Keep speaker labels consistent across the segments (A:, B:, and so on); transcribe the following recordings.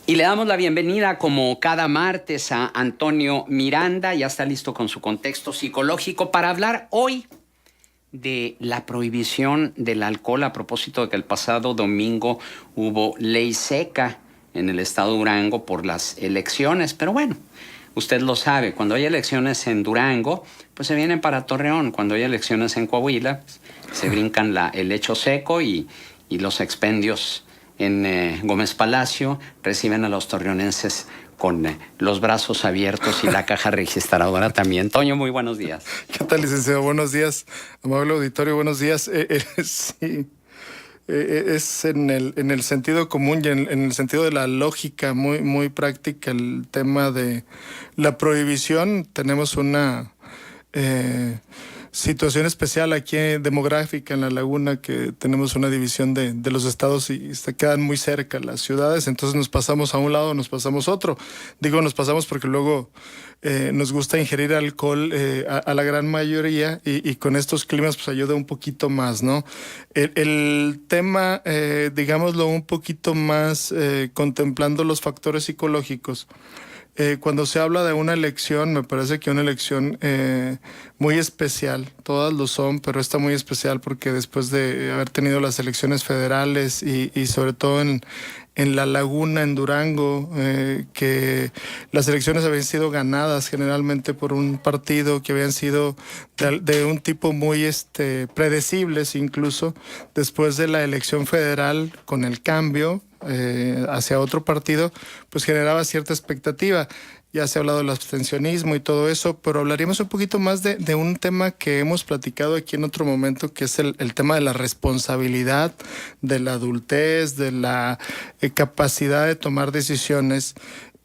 A: Y le damos la bienvenida, como cada martes, a Antonio Miranda. Ya está listo con su contexto psicológico para hablar hoy de la prohibición del alcohol, a propósito de que el pasado domingo hubo ley seca en el estado de Durango por las elecciones. Pero bueno, usted lo sabe, cuando hay elecciones en Durango, pues se vienen para Torreón. Cuando hay elecciones en Coahuila, pues, se brincan el lecho seco y los expendios en Gómez Palacio reciben a los torreonenses con los brazos abiertos y la caja registradora también. Toño, muy buenos días.
B: ¿Qué tal, licenciado? Buenos días, amable auditorio, buenos días. Sí, es en el sentido común y en el sentido de la lógica muy práctica el tema de la prohibición. Tenemos una situación especial aquí demográfica en La Laguna, que tenemos una división de los estados y se quedan muy cerca las ciudades, entonces nos pasamos a un lado, nos pasamos a otro. Digo nos pasamos porque luego nos gusta ingerir alcohol a la gran mayoría y con estos climas pues ayuda un poquito más, ¿no? El tema, digámoslo un poquito más contemplando los factores psicológicos. Cuando se habla de una elección, me parece que una elección muy especial, todas lo son, pero esta muy especial porque después de haber tenido las elecciones federales y sobre todo en La Laguna, en Durango, que las elecciones habían sido ganadas generalmente por un partido que habían sido de un tipo muy predecibles, incluso después de la elección federal con el cambio hacia otro partido, pues generaba cierta expectativa. Ya se ha hablado del abstencionismo y todo eso, pero hablaríamos un poquito más de un tema que hemos platicado aquí en otro momento, que es el tema de la responsabilidad, de la adultez, de la capacidad de tomar decisiones.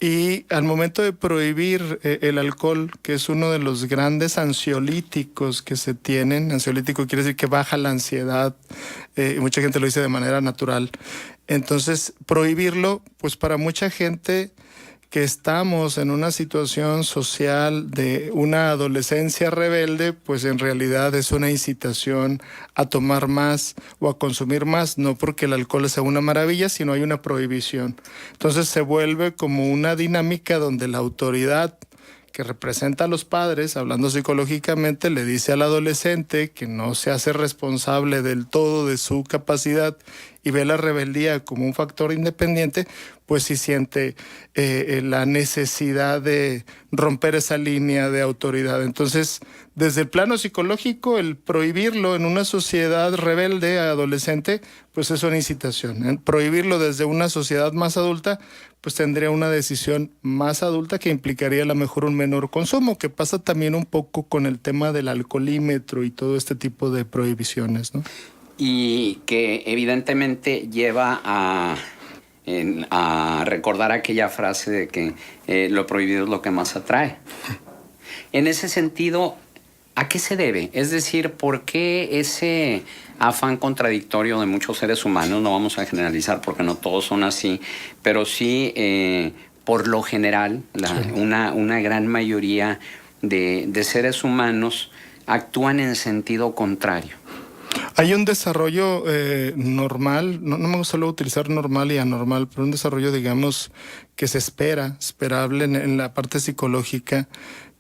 B: Y al momento de prohibir el alcohol, que es uno de los grandes ansiolíticos que se tienen, ansiolítico quiere decir que baja la ansiedad, y mucha gente lo dice de manera natural. Entonces, prohibirlo, pues para mucha gente que estamos en una situación social de una adolescencia rebelde, pues en realidad es una incitación a tomar más o a consumir más, no porque el alcohol sea una maravilla, sino hay una prohibición. Entonces se vuelve como una dinámica donde la autoridad que representa a los padres, hablando psicológicamente, le dice al adolescente que no se hace responsable del todo de su capacidad y ve la rebeldía como un factor independiente, pues sí siente la necesidad de romper esa línea de autoridad. Entonces, desde el plano psicológico, el prohibirlo en una sociedad rebelde, adolescente, pues es una incitación. Prohibirlo desde una sociedad más adulta, pues tendría una decisión más adulta que implicaría a lo mejor un menor consumo, que pasa también un poco con el tema del alcoholímetro y todo este tipo de prohibiciones, ¿no?
A: Y que evidentemente lleva a recordar aquella frase de que lo prohibido es lo que más atrae. En ese sentido, ¿a qué se debe? Es decir, ¿por qué ese afán contradictorio de muchos seres humanos? No vamos a generalizar porque no todos son así, pero sí, por lo general, una gran mayoría de seres humanos actúan en sentido contrario.
B: Hay un desarrollo normal, no me gusta luego utilizar normal y anormal, pero un desarrollo, digamos, que se esperable en la parte psicológica,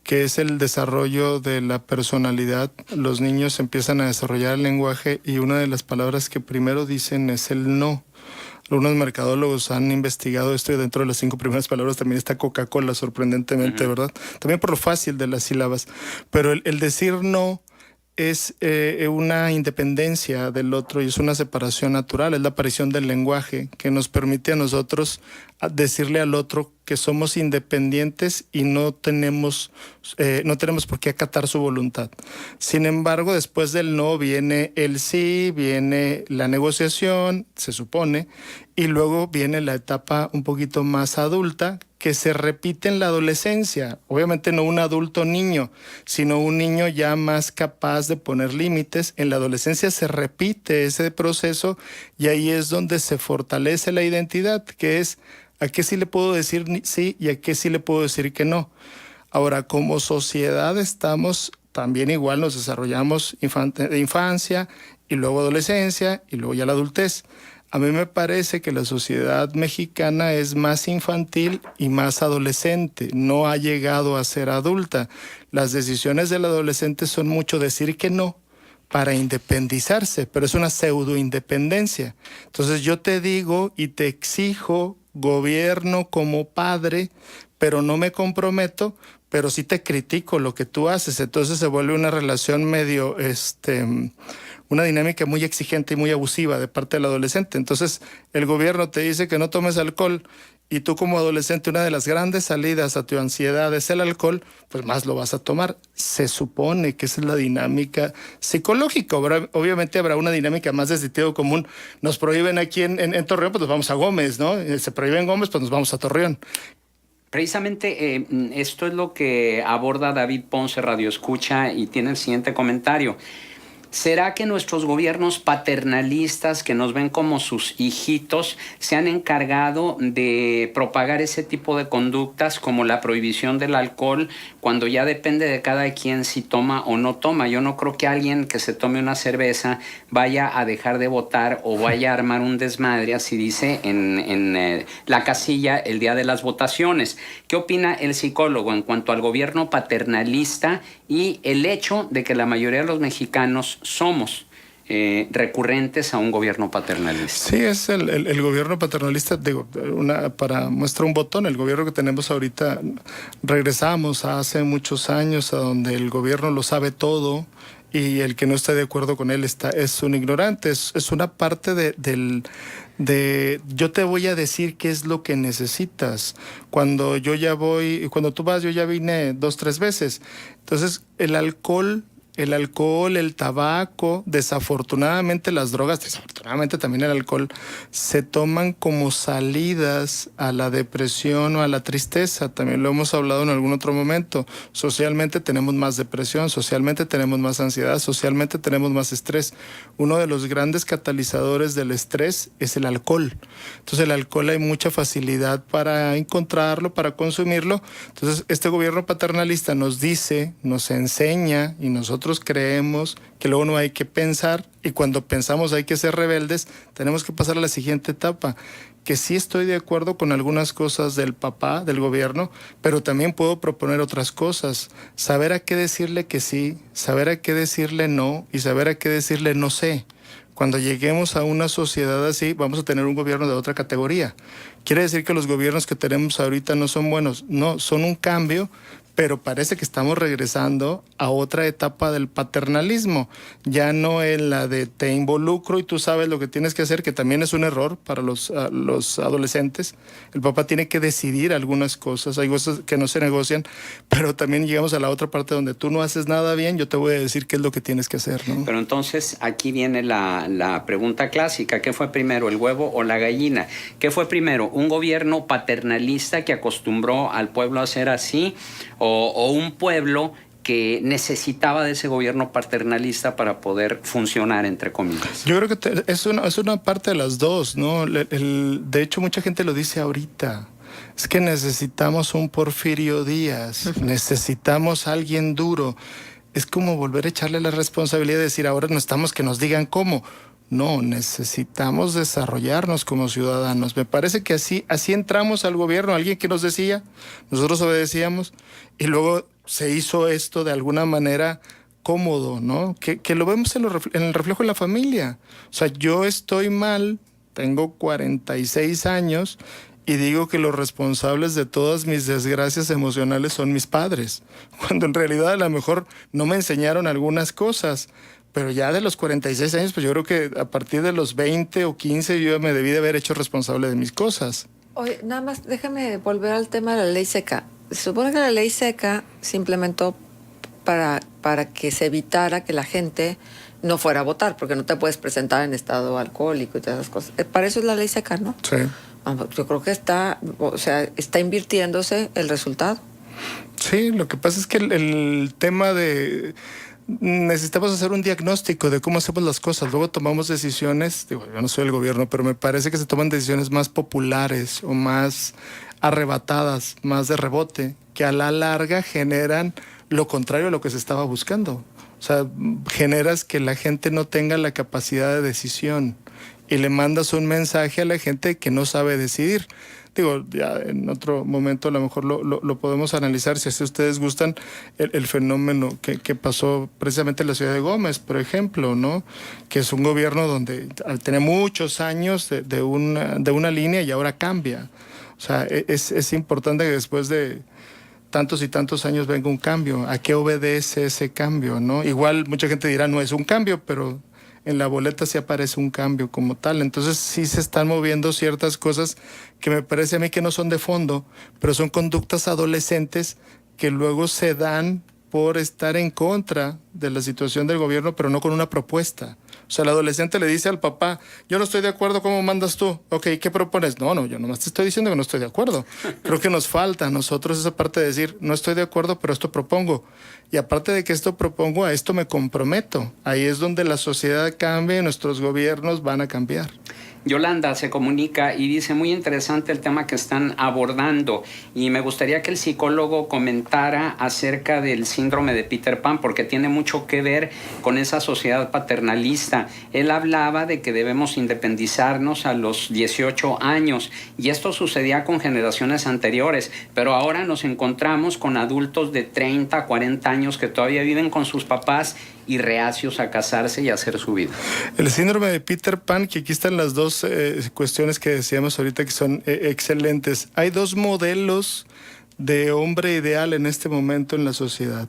B: que es el desarrollo de la personalidad. Los niños empiezan a desarrollar el lenguaje y una de las palabras que primero dicen es el no. Algunos mercadólogos han investigado esto y dentro de las 5 primeras palabras también está Coca-Cola, sorprendentemente, ¿verdad? También por lo fácil de las sílabas. Pero el decir no es una independencia del otro y es una separación natural, es la aparición del lenguaje que nos permite a nosotros decirle al otro que somos independientes y no tenemos por qué acatar su voluntad. Sin embargo, después del no viene el sí, viene la negociación, se supone, y luego viene la etapa un poquito más adulta, que se repite en la adolescencia. Obviamente no un adulto niño, sino un niño ya más capaz de poner límites. En la adolescencia se repite ese proceso y ahí es donde se fortalece la identidad, que es a qué sí le puedo decir sí y a qué sí le puedo decir que no. Ahora, como sociedad estamos también igual, nos desarrollamos de infancia y luego adolescencia y luego ya la adultez. A mí me parece que la sociedad mexicana es más infantil y más adolescente, no ha llegado a ser adulta. Las decisiones del adolescente son mucho decir que no para independizarse, pero es una pseudo-independencia. Entonces yo te digo y te exijo, gobierno como padre, pero no me comprometo, pero sí te critico lo que tú haces. Entonces se vuelve una relación medio, una dinámica muy exigente y muy abusiva de parte del adolescente. Entonces el gobierno te dice que no tomes alcohol y tú como adolescente una de las grandes salidas a tu ansiedad es el alcohol, pues más lo vas a tomar. Se supone que esa es la dinámica psicológica. Obviamente habrá una dinámica más de sentido común. Nos prohíben aquí en Torreón, pues nos vamos a Gómez, ¿no? Se prohíben Gómez, pues nos vamos a Torreón.
A: Precisamente esto es lo que aborda David Ponce, Radio Escucha, y tiene el siguiente comentario. ¿Será que nuestros gobiernos paternalistas, que nos ven como sus hijitos, se han encargado de propagar ese tipo de conductas como la prohibición del alcohol, cuando ya depende de cada quien si toma o no toma? Yo no creo que alguien que se tome una cerveza vaya a dejar de votar o vaya a armar un desmadre, así dice en la casilla el día de las votaciones. ¿Qué opina el psicólogo en cuanto al gobierno paternalista y el hecho de que la mayoría de los mexicanos somos recurrentes a un gobierno paternalista?
B: Sí, es el gobierno paternalista, digo, para muestra un botón, el gobierno que tenemos ahorita, regresamos a hace muchos años a donde el gobierno lo sabe todo y el que no esté de acuerdo con él es un ignorante, es una parte de yo te voy a decir qué es lo que necesitas. Cuando tú vas, yo ya vine 2, 3 veces. Entonces, el alcohol, el tabaco, desafortunadamente las drogas, desafortunadamente también el alcohol, se toman como salidas a la depresión o a la tristeza. También lo hemos hablado en algún otro momento. Socialmente tenemos más depresión, socialmente tenemos más ansiedad, socialmente tenemos más estrés. Uno de los grandes catalizadores del estrés es el alcohol. Entonces el alcohol hay mucha facilidad para encontrarlo, para consumirlo. Entonces este gobierno paternalista nos dice, nos enseña y nosotros creemos que luego no hay que pensar y cuando pensamos hay que ser rebeldes, tenemos que pasar a la siguiente etapa, que sí estoy de acuerdo con algunas cosas del papá, del gobierno, pero también puedo proponer otras cosas, saber a qué decirle que sí, saber a qué decirle no y saber a qué decirle no sé. Cuando lleguemos a una sociedad así, vamos a tener un gobierno de otra categoría. ¿Quiere decir que los gobiernos que tenemos ahorita no son buenos? No, son un cambio, pero parece que estamos regresando a otra etapa del paternalismo, ya no en la de te involucro y tú sabes lo que tienes que hacer, que también es un error para los adolescentes. El papá tiene que decidir algunas cosas, hay cosas que no se negocian, pero también llegamos a la otra parte donde tú no haces nada bien, yo te voy a decir qué es lo que tienes que hacer, ¿no?
A: Pero entonces aquí viene la pregunta clásica, ¿qué fue primero, el huevo o la gallina? ¿Qué fue primero, un gobierno paternalista que acostumbró al pueblo a ser así, o un pueblo que necesitaba de ese gobierno paternalista para poder funcionar, entre comillas?
B: Yo creo que es una parte de las dos, ¿no? De hecho, mucha gente lo dice ahorita. Es que necesitamos un Porfirio Díaz, necesitamos a alguien duro. Es como volver a echarle la responsabilidad de decir, ahora no estamos que nos digan cómo. No, necesitamos desarrollarnos como ciudadanos. Me parece que así entramos al gobierno, alguien que nos decía, nosotros obedecíamos y luego se hizo esto de alguna manera cómodo, ¿no? Que lo vemos en el reflejo de la familia. O sea, yo estoy mal, tengo 46 años y digo que los responsables de todas mis desgracias emocionales son mis padres, cuando en realidad a lo mejor no me enseñaron algunas cosas. Pero ya de los 46 años, pues yo creo que a partir de los 20 o 15 yo me debí de haber hecho responsable de mis cosas.
C: Oye, nada más déjame volver al tema de la ley seca. Se supone que la ley seca se implementó para que se evitara que la gente no fuera a votar, porque no te puedes presentar en estado alcohólico y todas esas cosas. Para eso es la ley seca, ¿no?
B: Sí.
C: Yo creo que está invirtiéndose el resultado.
B: Sí, lo que pasa es que el tema de... necesitamos hacer un diagnóstico de cómo hacemos las cosas, luego tomamos decisiones, digo, yo no soy el gobierno, pero me parece que se toman decisiones más populares o más arrebatadas, más de rebote, que a la larga generan lo contrario a lo que se estaba buscando. O sea, generas que la gente no tenga la capacidad de decisión. y le mandas un mensaje a la gente que no sabe decidir. Digo, ya en otro momento a lo mejor lo podemos analizar, si así ustedes gustan, el fenómeno que pasó precisamente en la ciudad de Gómez, por ejemplo, ¿no? Que es un gobierno donde tiene muchos años de una línea y ahora cambia. O sea, es importante que después de tantos y tantos años venga un cambio. ¿A qué obedece ese cambio, no? Igual mucha gente dirá, no es un cambio, pero en la boleta sí aparece un cambio como tal. Entonces sí se están moviendo ciertas cosas que me parece a mí que no son de fondo, pero son conductas adolescentes que luego se dan por estar en contra de la situación del gobierno, pero no con una propuesta. O sea, el adolescente le dice al papá, yo no estoy de acuerdo, ¿cómo mandas tú? Ok, ¿qué propones? No, yo nomás te estoy diciendo que no estoy de acuerdo. Creo que nos falta a nosotros esa parte de decir, no estoy de acuerdo, pero esto propongo. Y aparte de que esto propongo, a esto me comprometo. Ahí es donde la sociedad cambia y nuestros gobiernos van a cambiar.
A: Yolanda se comunica y dice, muy interesante el tema que están abordando, y me gustaría que el psicólogo comentara acerca del síndrome de Peter Pan, porque tiene mucho que ver con esa sociedad paternalista. Él hablaba de que debemos independizarnos a los 18 años, y esto sucedía con generaciones anteriores, pero ahora nos encontramos con adultos de 30, 40 años que todavía viven con sus papás y reacios a casarse y a hacer su vida.
B: El síndrome de Peter Pan, que aquí están las dos cuestiones que decíamos ahorita que son excelentes. Hay dos modelos de hombre ideal en este momento en la sociedad.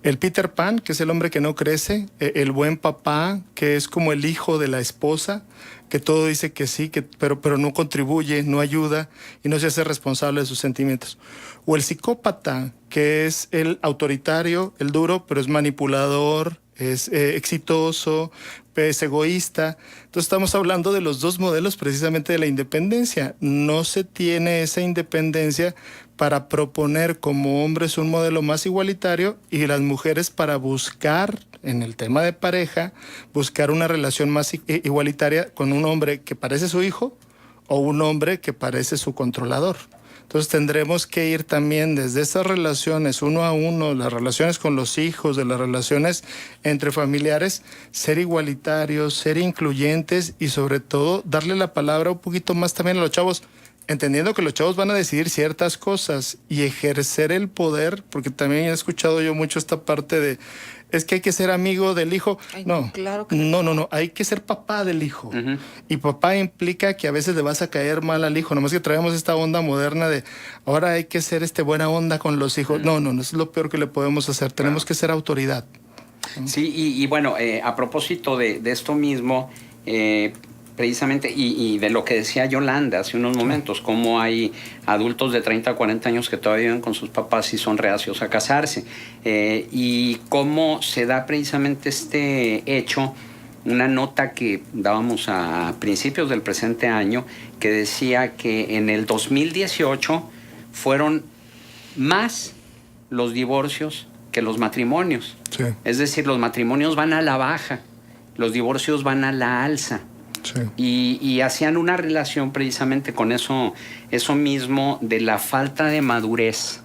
B: El Peter Pan, que es el hombre que no crece, el buen papá, que es como el hijo de la esposa, que todo dice que sí, pero no contribuye, no ayuda y no se hace responsable de sus sentimientos. O el psicópata, que es el autoritario, el duro, pero es manipulador, es exitoso, es egoísta. Entonces estamos hablando de los dos modelos precisamente de la independencia. No se tiene esa independencia para proponer como hombres un modelo más igualitario y las mujeres para buscar, en el tema de pareja, buscar una relación más igualitaria con un hombre que parece su hijo o un hombre que parece su controlador. Entonces tendremos que ir también desde esas relaciones uno a uno, las relaciones con los hijos, de las relaciones entre familiares, ser igualitarios, ser incluyentes y sobre todo darle la palabra un poquito más también a los chavos, entendiendo que los chavos van a decidir ciertas cosas y ejercer el poder, porque también he escuchado yo mucho esta parte de es que hay que ser amigo del hijo.
C: Ay,
B: no,
C: claro que
B: no, hay que ser papá del hijo. Uh-huh. Y papá implica que a veces le vas a caer mal al hijo, nomás que traemos esta onda moderna de ahora hay que ser buena onda con los hijos. Uh-huh. No, es lo peor que le podemos hacer, tenemos que ser autoridad.
A: Sí, y bueno, a propósito de esto mismo, precisamente, y de lo que decía Yolanda hace unos momentos, cómo hay adultos de 30 a 40 años que todavía viven con sus papás y son reacios a casarse, y cómo se da precisamente este hecho, una nota que dábamos a principios del presente año, que decía que en el 2018 fueron más los divorcios que los matrimonios.
B: Sí.
A: Es decir, los matrimonios van a la baja, los divorcios van a la alza.
B: Sí.
A: Y hacían una relación precisamente con eso mismo de la falta de madurez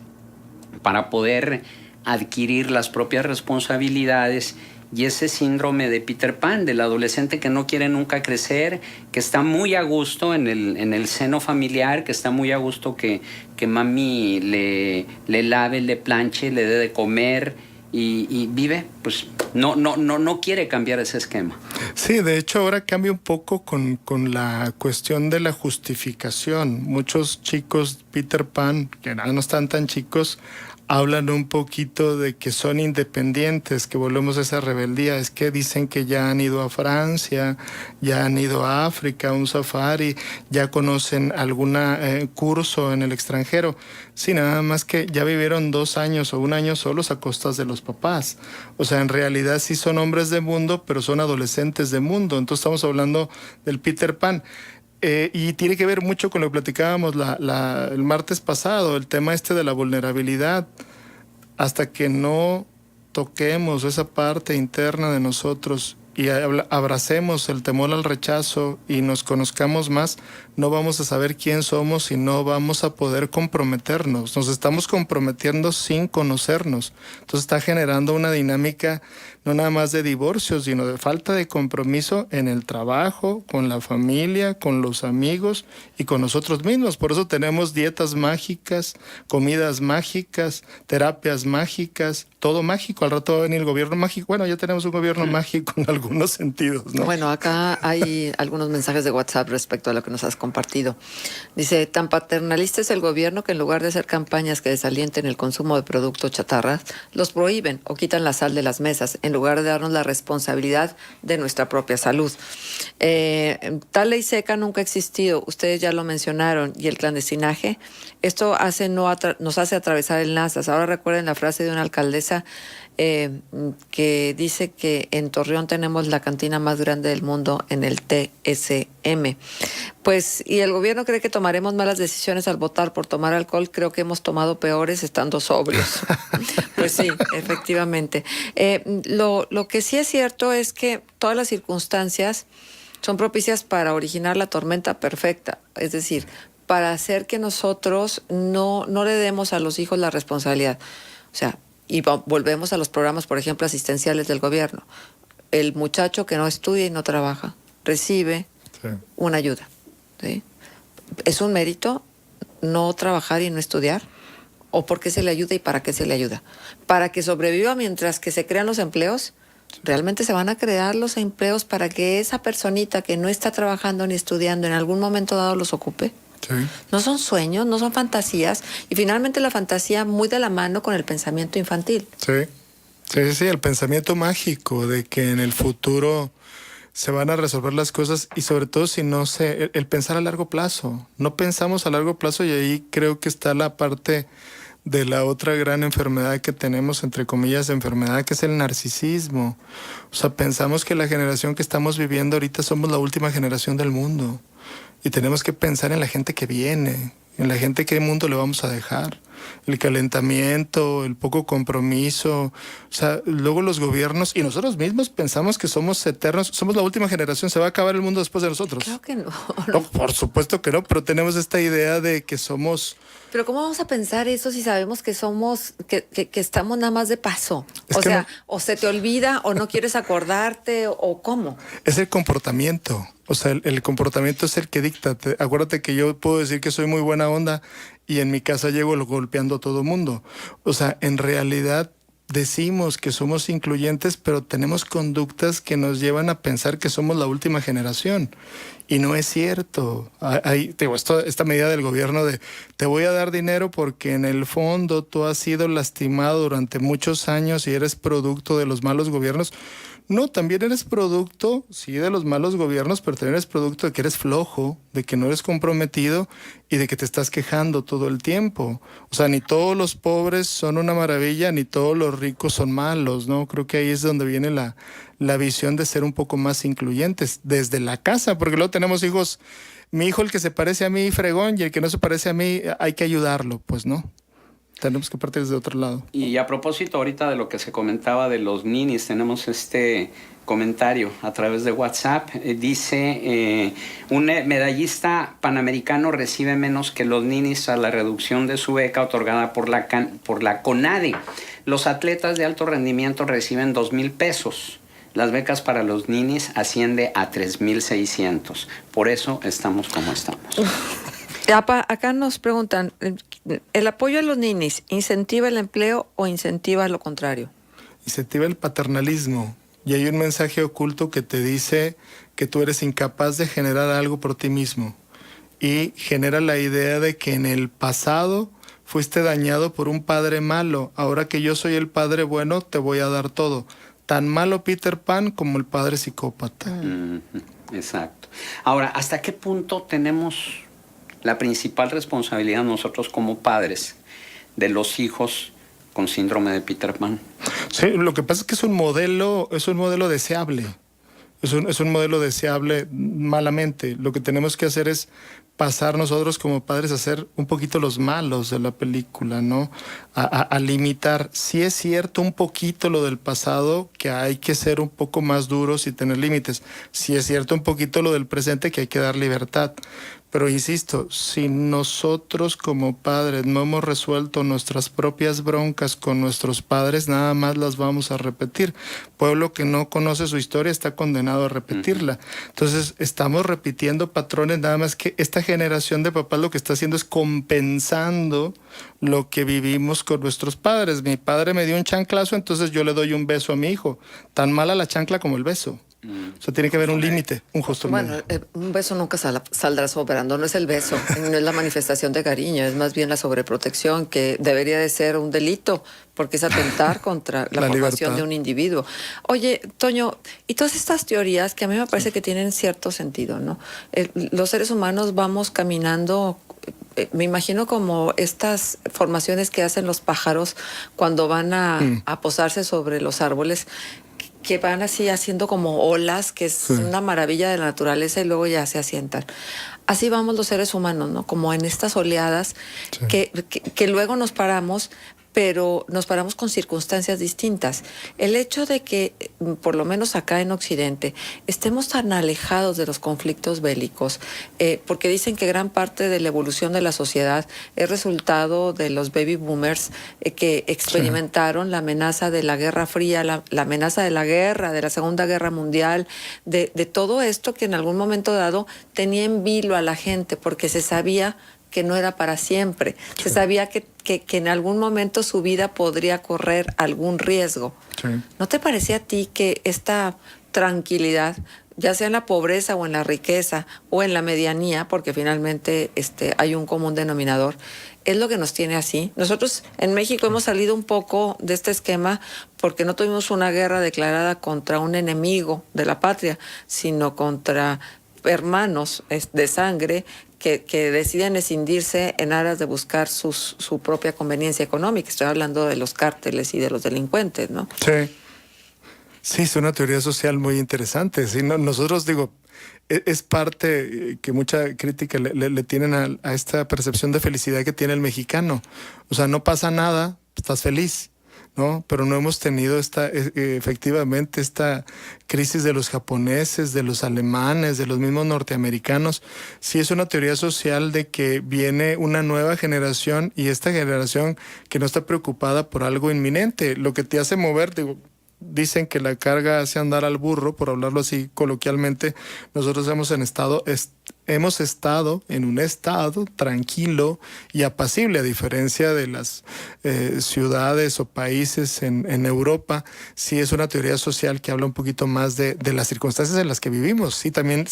A: para poder adquirir las propias responsabilidades y ese síndrome de Peter Pan, del adolescente que no quiere nunca crecer, que está muy a gusto en el seno familiar, que está muy a gusto que mami le lave, le planche, le dé de comer. Y vive, pues no quiere cambiar ese esquema.
B: Sí, de hecho ahora cambia un poco con la cuestión de la justificación. Muchos chicos Peter Pan, que no están tan chicos, hablan un poquito de que son independientes, que volvemos a esa rebeldía. Es que dicen que ya han ido a Francia, ya han ido a África, a un safari, ya conocen algún curso en el extranjero. Sí, nada más que ya vivieron 2 años o 1 año solos a costas de los papás. O sea, en realidad sí son hombres de mundo, pero son adolescentes de mundo. Entonces estamos hablando del Peter Pan. Y tiene que ver mucho con lo que platicábamos el martes pasado, el tema de la vulnerabilidad. Hasta que no toquemos esa parte interna de nosotros y abracemos el temor al rechazo y nos conozcamos más, no vamos a saber quién somos y no vamos a poder comprometernos. Nos estamos comprometiendo sin conocernos. Entonces está generando una dinámica no nada más de divorcio, sino de falta de compromiso en el trabajo, con la familia, con los amigos y con nosotros mismos. Por eso tenemos dietas mágicas, comidas mágicas, terapias mágicas, todo mágico. Al rato va a venir el gobierno mágico. Bueno, ya tenemos un gobierno mágico en algunos sentidos, ¿no?
C: Bueno, acá hay algunos mensajes de WhatsApp respecto a lo que nos has compartido. Dice, tan paternalista es el gobierno que en lugar de hacer campañas que desalienten el consumo de productos chatarras, los prohíben o quitan la sal de las mesas, en lugar de darnos la responsabilidad de nuestra propia salud. Tal ley seca nunca ha existido, ustedes ya lo mencionaron, y el clandestinaje, esto nos hace atravesar el Nazas. Ahora recuerden la frase de una alcaldesa que dice que en Torreón tenemos la cantina más grande del mundo en el TSM. Pues, y el gobierno cree que tomaremos malas decisiones al votar por tomar alcohol. Creo que hemos tomado peores estando sobrios. Pues sí, efectivamente. Lo que sí es cierto es que todas las circunstancias son propicias para originar la tormenta perfecta. Es decir, para hacer que nosotros no le demos a los hijos la responsabilidad. O sea, y volvemos a los programas, por ejemplo, asistenciales del gobierno. El muchacho que no estudia y no trabaja recibe una ayuda, ¿sí? ¿Es un mérito no trabajar y no estudiar? ¿O por qué se le ayuda y para qué se le ayuda? ¿Para que sobreviva mientras que se crean los empleos? ¿Realmente se van a crear los empleos para que esa personita que no está trabajando ni estudiando en algún momento dado los ocupe? Sí. No son sueños, no son fantasías, y finalmente la fantasía muy de la mano con el pensamiento infantil.
B: Sí, el pensamiento mágico de que en el futuro se van a resolver las cosas, y sobre todo si no el pensar a largo plazo. No pensamos a largo plazo, y ahí creo que está la parte de la otra gran enfermedad que tenemos, entre comillas, enfermedad, que es el narcisismo. O sea, pensamos que la generación que estamos viviendo ahorita somos la última generación del mundo. Y tenemos que pensar en la gente que viene, en la gente que mundo le vamos a dejar. El calentamiento, el poco compromiso. O sea, luego los gobiernos y nosotros mismos pensamos que somos eternos, somos la última generación, se va a acabar el mundo después de nosotros.
C: Creo que no.
B: No, por supuesto que no, pero tenemos esta idea de que somos...
C: Pero ¿cómo vamos a pensar eso si sabemos que somos, que estamos nada más de paso? O sea, o se te olvida, o no quieres acordarte, o ¿cómo?
B: Es el comportamiento. O sea, el comportamiento es el que dicta. Acuérdate que yo puedo decir que soy muy buena onda y en mi casa llego golpeando a todo mundo. O sea, en realidad decimos que somos incluyentes, pero tenemos conductas que nos llevan a pensar que somos la última generación. Y no es cierto. Esta medida del gobierno de te voy a dar dinero porque en el fondo tú has sido lastimado durante muchos años y eres producto de los malos gobiernos. No, también eres producto, sí, de los malos gobiernos, pero también eres producto de que eres flojo, de que no eres comprometido y de que te estás quejando todo el tiempo. O sea, ni todos los pobres son una maravilla, ni todos los ricos son malos, ¿no? Creo que ahí es donde viene la visión de ser un poco más incluyentes, desde la casa, porque luego tenemos hijos, mi hijo el que se parece a mí, fregón, y el que no se parece a mí, hay que ayudarlo, pues no. Tenemos que partir desde otro lado.
A: Y a propósito ahorita de lo que se comentaba de los ninis, tenemos este comentario a través de WhatsApp. Dice, un medallista panamericano recibe menos que los ninis a la reducción de su beca otorgada por la CONADE. Los atletas de alto rendimiento reciben 2,000 pesos. Las becas para los ninis asciende a 3,600. Por eso estamos como estamos.
C: Acá nos preguntan, ¿el apoyo a los ninis incentiva el empleo o incentiva lo contrario?
B: Incentiva el paternalismo. Y hay un mensaje oculto que te dice que tú eres incapaz de generar algo por ti mismo. Y genera la idea de que en el pasado fuiste dañado por un padre malo. Ahora que yo soy el padre bueno, te voy a dar todo. Tan malo Peter Pan como el padre psicópata.
A: Exacto. Ahora, ¿hasta qué punto tenemos la principal responsabilidad nosotros como padres de los hijos con síndrome de Peter Pan?
B: Sí, lo que pasa es que es un modelo deseable. es un modelo deseable malamente. Lo que tenemos que hacer es pasar nosotros como padres a ser un poquito los malos de la película, ¿no? A limitar. Sí es cierto un poquito lo del pasado, que hay que ser un poco más duros y tener límites. Sí es cierto un poquito lo del presente, que hay que dar libertad. Pero insisto, si nosotros como padres no hemos resuelto nuestras propias broncas con nuestros padres, nada más las vamos a repetir. Pueblo que no conoce su historia está condenado a repetirla. Entonces, estamos repitiendo patrones, nada más que esta generación de papás lo que está haciendo es compensando lo que vivimos con nuestros padres. Mi padre me dio un chanclazo, entonces yo le doy un beso a mi hijo. Tan mala la chancla como el beso. O sea, tiene que haber un límite, un justo medio.
C: Bueno, un beso nunca saldrá sobrando, no es el beso, no es la manifestación de cariño, es más bien la sobreprotección, que debería de ser un delito, porque es atentar contra la formación
B: libertad
C: de un individuo. Oye, Toño, y todas estas teorías que a mí me parece que tienen cierto sentido, ¿no? Los seres humanos vamos caminando, me imagino como estas formaciones que hacen los pájaros cuando van a posarse sobre los árboles, que van así haciendo como olas, que es una maravilla de la naturaleza, y luego ya se asientan. Así vamos los seres humanos, ¿no? Como en estas oleadas que luego nos paramos, pero nos paramos con circunstancias distintas. El hecho de que, por lo menos acá en Occidente, estemos tan alejados de los conflictos bélicos, porque dicen que gran parte de la evolución de la sociedad es resultado de los baby boomers que experimentaron la amenaza de la Guerra Fría, la amenaza de la guerra, de la Segunda Guerra Mundial, de todo esto que en algún momento dado tenía en vilo a la gente, porque se sabía que no era para siempre. Se sabía que en algún momento su vida podría correr algún riesgo. ¿No te parecía a ti que esta tranquilidad, ya sea en la pobreza o en la riqueza o en la medianía, porque finalmente hay un común denominador, es lo que nos tiene así? Nosotros en México hemos salido un poco de este esquema porque no tuvimos una guerra declarada contra un enemigo de la patria, sino contra hermanos de sangre que deciden escindirse en aras de buscar su propia conveniencia económica. Estoy hablando de los cárteles y de los delincuentes, ¿no?
B: Sí, es una teoría social muy interesante. Sí, nosotros, digo, es parte que mucha crítica le tienen a esta percepción de felicidad que tiene el mexicano. O sea, no pasa nada, estás feliz, ¿no? Pero no hemos tenido efectivamente esta crisis de los japoneses, de los alemanes, de los mismos norteamericanos. Sí, es una teoría social de que viene una nueva generación, y esta generación que no está preocupada por algo inminente. Lo que te hace mover, digo, dicen que la carga hace andar al burro, por hablarlo así coloquialmente. Nosotros hemos estado en un estado tranquilo y apacible, a diferencia de las ciudades o países en Europa. Sí, es una teoría social que habla un poquito más de las circunstancias en las que vivimos. Sí, también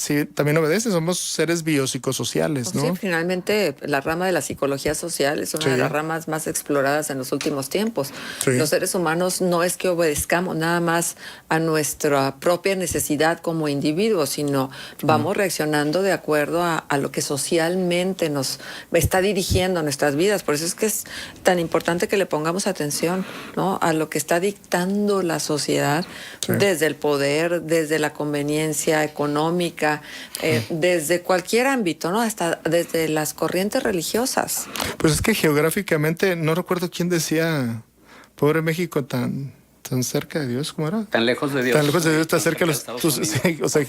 B: obedece, somos seres biopsicosociales, ¿no?
C: Sí, finalmente la rama de la psicología social es una de las ramas más exploradas en los últimos tiempos. Los seres humanos no es que obedezcamos nada más a nuestra propia necesidad como individuos, sino vamos reaccionando de acuerdo a lo que socialmente nos está dirigiendo nuestras vidas. Por eso es que es tan importante que le pongamos atención, ¿no?, a lo que está dictando la sociedad, desde el poder, desde la conveniencia económica, desde cualquier ámbito, ¿no?, hasta desde las corrientes religiosas.
B: Pues es que geográficamente, no recuerdo quién decía, pobre México tan cerca de Dios, ¿cómo era?
A: Tan lejos de Dios.
B: Tan lejos de Dios, está cerca de los...
A: Sí, o sea,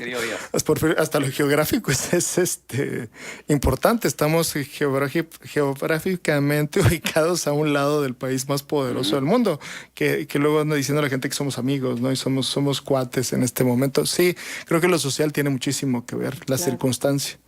B: hasta lo geográfico es importante. Estamos geográficamente ubicados a un lado del país más poderoso del mundo, que luego anda diciendo a la gente que somos amigos, ¿no? Y somos cuates en este momento. Sí, creo que lo social tiene muchísimo que ver, la circunstancia.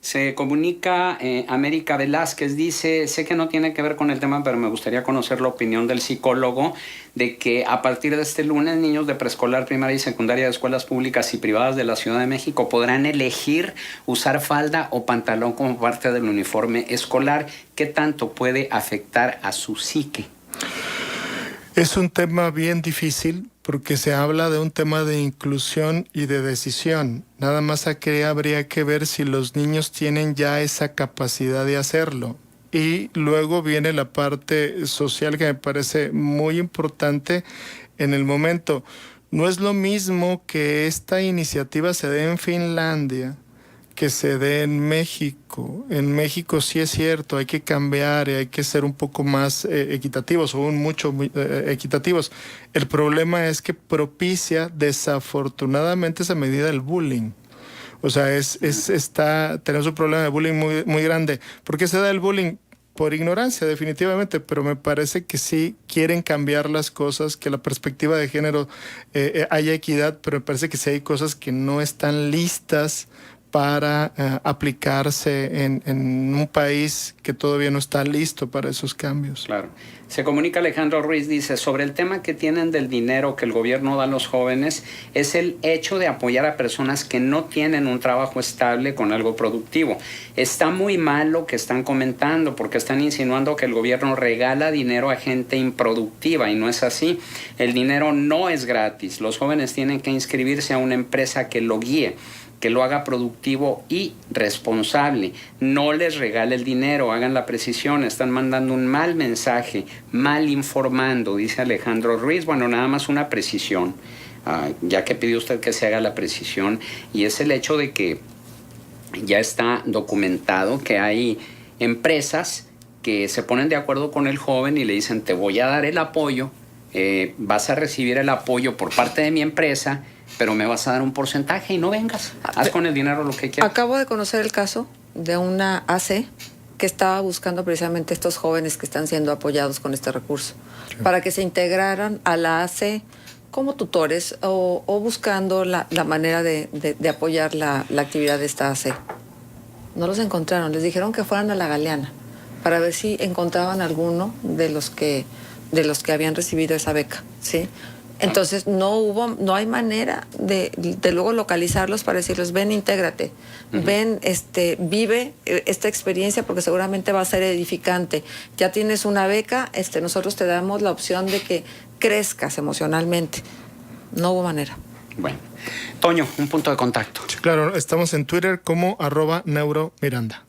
A: Se comunica América Velázquez, dice, sé que no tiene que ver con el tema, pero me gustaría conocer la opinión del psicólogo de que a partir de este lunes, niños de preescolar, primaria y secundaria de escuelas públicas y privadas de la Ciudad de México podrán elegir usar falda o pantalón como parte del uniforme escolar. ¿Qué tanto puede afectar a su psique?
B: Es un tema bien difícil porque se habla de un tema de inclusión y de decisión. Nada más aquí habría que ver si los niños tienen ya esa capacidad de hacerlo. Y luego viene la parte social que me parece muy importante en el momento. No es lo mismo que esta iniciativa se dé en Finlandia que se dé en México. En México sí es cierto, hay que cambiar y hay que ser un poco más equitativos o mucho equitativos. El problema es que propicia desafortunadamente esa medida el bullying. O sea, tenemos un problema de bullying muy, muy grande. ¿Por qué se da el bullying? Por ignorancia, definitivamente, pero me parece que sí quieren cambiar las cosas, que la perspectiva de género haya equidad, pero me parece que sí hay cosas que no están listas para aplicarse en un país que todavía no está listo para esos cambios.
A: Claro. Se comunica Alejandro Ruiz, dice, sobre el tema que tienen del dinero que el gobierno da a los jóvenes, es el hecho de apoyar a personas que no tienen un trabajo estable con algo productivo. Está muy mal lo que están comentando, porque están insinuando que el gobierno regala dinero a gente improductiva, y no es así. El dinero no es gratis. Los jóvenes tienen que inscribirse a una empresa que lo guíe, que lo haga productivo y responsable. No les regale el dinero, hagan la precisión, están mandando un mal mensaje, mal informando, dice Alejandro Ruiz. Bueno, nada más una precisión, ya que pidió usted que se haga la precisión, y es el hecho de que ya está documentado que hay empresas que se ponen de acuerdo con el joven y le dicen, te voy a dar el apoyo, vas a recibir el apoyo por parte de mi empresa, pero me vas a dar un porcentaje y no vengas. Haz con el dinero lo que quieras.
C: Acabo de conocer el caso de una AC que estaba buscando precisamente estos jóvenes que están siendo apoyados con este recurso, sí, para que se integraran a la AC como tutores o buscando la manera de apoyar la actividad de esta AC. No los encontraron, les dijeron que fueran a la Galeana para ver si encontraban alguno de los que habían recibido esa beca, ¿sí? Entonces no hay manera de luego localizarlos para decirles, ven, intégrate, ven, vive esta experiencia porque seguramente va a ser edificante. Ya tienes una beca, nosotros te damos la opción de que crezcas emocionalmente. No hubo manera.
A: Bueno, Toño, un punto de contacto.
B: Sí, claro, estamos en Twitter como @NeuroMiranda.